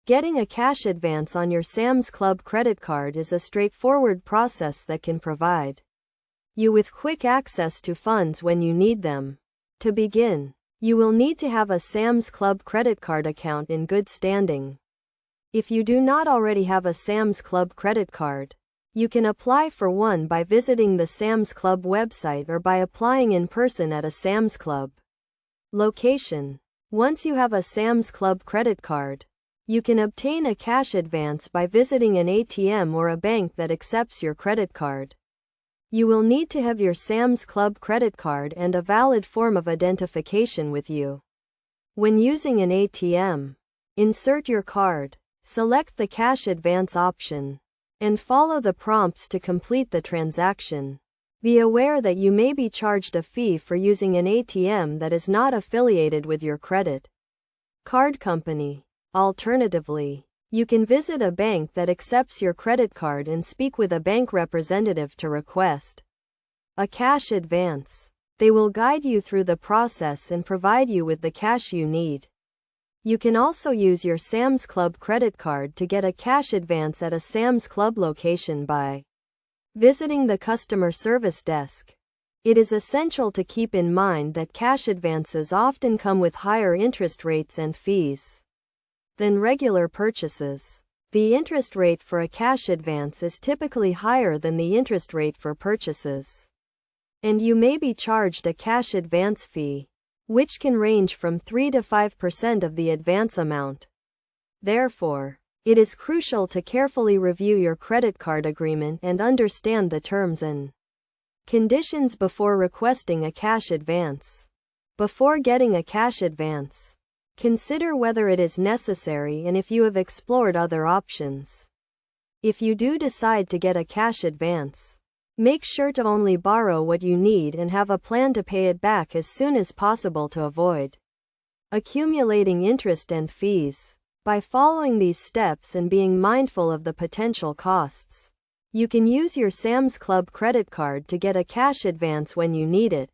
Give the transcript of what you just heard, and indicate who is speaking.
Speaker 1: Getting a cash advance on your SamS Club credit card is a straightforward process that can provide you with quick access to funds when you need them. To begin, you will need to have a SamS Club credit card account in good standing. If you do not already have a SamS Club credit card, you can apply for one by visiting the SamS Club website or by applying in person at a SamS Club location. Once you have a SamS Club credit card, you can obtain a cash advance by visiting an ATM or a bank that accepts your credit card. You will need to have your SamS Club credit card and a valid form of identification with you. When using an ATM, insert your card, select the cash advance option, and follow the prompts to complete the transaction. Be aware that you may be charged a fee for using an ATM that is not affiliated with your credit card company. Alternatively, you can visit a bank that accepts your credit card and speak with a bank representative to request a cash advance. They will guide you through the process and provide you with the cash you need. You can also use your SamS Club credit card to get a cash advance at a SamS Club location by visiting the customer service desk. It is essential to keep in mind that cash advances often come with higher interest rates and fees than regular purchases. The interest rate for a cash advance is typically higher than the interest rate for purchases, and you may be charged a cash advance fee, which can range from 3 to 5% of the advance amount. Therefore, it is crucial to carefully review your credit card agreement and understand the terms and conditions before requesting a cash advance. Before getting a cash advance, consider whether it is necessary and if you have explored other options. If you do decide to get a cash advance, make sure to only borrow what you need and have a plan to pay it back as soon as possible to avoid accumulating interest and fees. By following these steps and being mindful of the potential costs, you can use your SamS Club credit card to get a cash advance when you need it.